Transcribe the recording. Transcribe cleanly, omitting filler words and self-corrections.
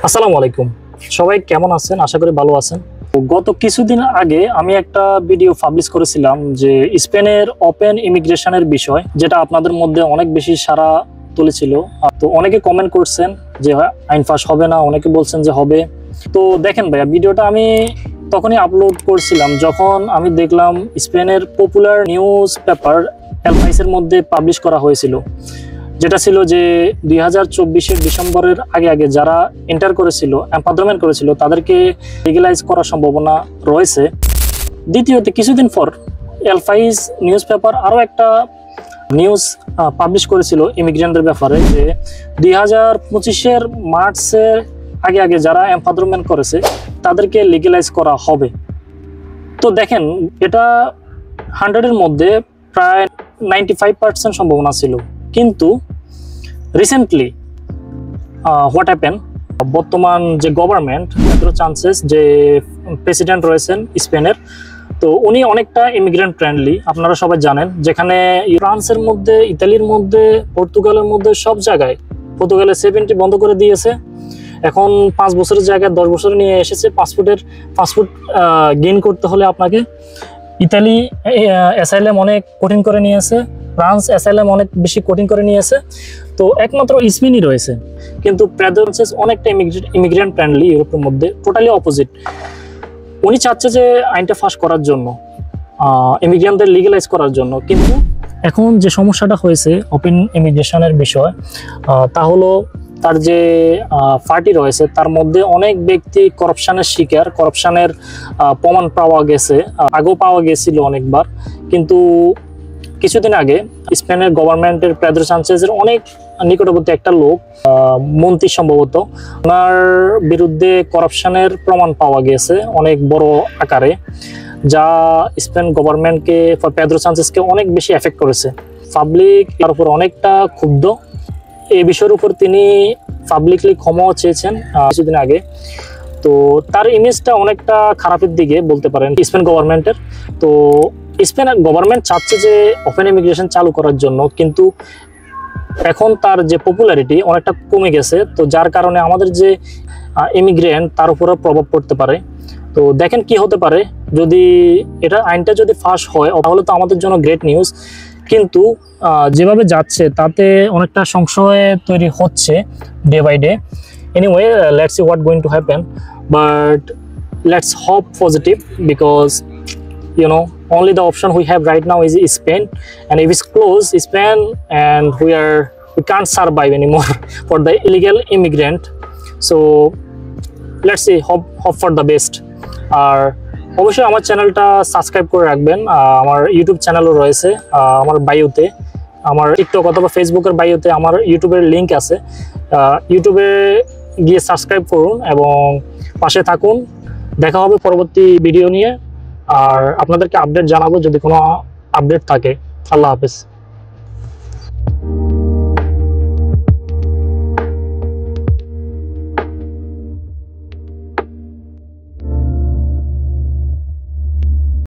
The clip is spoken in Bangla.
আসসালামু আলাইকুম। সবাই কেমন আছেন? আশা করি ভালো আছেন। গত কিছুদিন আগে আমি একটা ভিডিও পাবলিশ করেছিলাম যে স্পেনের ওপেন ইমিগ্রেশনের বিষয়, যেটা আপনাদের মধ্যে অনেক বেশি সাড়া তুলেছিল। তো অনেকে কমেন্ট করছেন যে আইন পাস হবে না, অনেকে বলছেন যে হবে। তো দেখেন ভাইয়া, ভিডিওটা আমি তখনই আপলোড করছিলাম যখন আমি দেখলাম স্পেনের পপুলার নিউজ পেপার এল পাইসের মধ্যে পাবলিশ করা হয়েছিল, যেটা ছিল যে 2024-এর ডিসেম্বরের আগে আগে যারা এন্টার করেছিল, এমপাদ্রমেন্ট করেছিল, তাদেরকে লিগ্যালাইজ করার সম্ভাবনা রয়েছে। দ্বিতীয়ত, কিছুদিন পর এল পাইস নিউজ পেপার আরও একটা নিউজ পাবলিশ করেছিল ইমিগ্রেন্টদের ব্যাপারে, যে 2025-এর মার্চের আগে আগে যারা এমপাদ্রমেন্ট করেছে তাদেরকে লিগ্যালাইজ করা হবে। তো দেখেন, এটা 100-এর মধ্যে প্রায় 95% সম্ভাবনা ছিল। কিন্তু রিসেন্টলি হোয়াট হ্যাপেন, বর্তমান যে গভর্নমেন্ট, এত চান্সেস যে প্রেসিডেন্ট রয়েছেন স্পেনের, তো উনি অনেকটা ইমিগ্রেন্ট ফ্রেন্ডলি, আপনারা সবাই জানেন। যেখানে ফ্রান্সের মধ্যে, ইতালির মধ্যে, পর্তুগালের মধ্যে সব জায়গায় পর্তুগালে 70 বন্ধ করে দিয়েছে। এখন 5 বছরের জায়গায় 10 বছর নিয়ে এসেছে। পাসপোর্ট গেইন করতে হলে আপনাকে ইতালি অ্যাসাইলাম অনেক কঠিন করে নিয়েছে, ফ্রান্স অ্যাসাইলাম অনেক বেশি কঠিন করে নিয়েছে। তো একমাত্র স্পেনই রয়েছে। কিন্তু প্রেসিডেন্ট অনেকটা ইমিগ্রেন্ট ফ্রেন্ডলি, ইউরোপের মধ্যে টোটালি অপোজিট। উনি চাচ্ছে যে আইনটা ফাঁস করার জন্য, ইমিগ্রেন্টদের লিগ্যালাইজ করার জন্য। কিন্তু এখন যে সমস্যাটা হয়েছে ওপেন ইমিগ্রেশনের বিষয়, তা হলো তার যে পার্টি রয়েছে তার মধ্যে অনেক ব্যক্তি করাপশনের শিকার, করাপশনের প্রমাণ পাওয়া গেছে, আগেও পাওয়া গেছিল অনেকবার। কিন্তু কিছুদিন আগে স্পেনের গভর্নমেন্টের পেদ্রো সানচেজের অনেক নিকটবর্তী একটা লোক, মন্ত্রী সম্ভবত, ওনার বিরুদ্ধে করাপশনের প্রমাণ পাওয়া গেছে অনেক বড় আকারে, যা স্পেন গভর্নমেন্টকে, পেদ্রো সানচেজকে অনেক বেশি এফেক্ট করেছে। পাবলিক তার উপর অনেকটা ক্ষুব্ধ। এই বিষয়ের উপর তিনি পাবলিকলি ক্ষমাও চেয়েছেন কিছুদিন আগে। তো তার ইমেজটা অনেকটা খারাপের দিকে বলতে পারেন স্পেন গভর্নমেন্টের। তো স্পেন গভর্নমেন্ট চাচ্ছে যে ওপেন ইমিগ্রেশন চালু করার জন্য, কিন্তু এখন তার যে পপুলারিটি অনেকটা কমে গেছে। তো যার কারণে আমাদের যে ইমিগ্রেন্ট, তার উপরে প্রভাব পড়তে পারে। তো দেখেন কি হতে পারে যদি এটা আইনটা যদি পাস হয়, তাহলে তো আমাদের জন্য গ্রেট নিউজ। কিন্তু যেভাবে যাচ্ছে তাতে অনেকটা সংশয় তৈরি হচ্ছে day by day. Anyway, let's see what going to happen, but let's hope positive, because only the option we have right now is Spain, and if it's closed Spain, and we can't survive anymore for the illegal immigrant. So let's see, hope for the best. আর অবশ্যই আমার চ্যানেলটা সাবস্ক্রাইব করে রাখবেন। আমার ইউটিউব চ্যানেলও রয়েছে, আমার বায়োতে, আমার টিকটক অথবা ফেসবুকের বায়োতে আমার ইউটিউবের লিঙ্ক আছে। ইউটিউবে গিয়ে সাবস্ক্রাইব করুন এবং পাশে থাকুন। দেখা হবে পরবর্তী ভিডিও নিয়ে, আর আপনাদেরকে আপডেট জানাবো যদি কোনো আপডেট থাকে। আল্লাহ হাফেজ।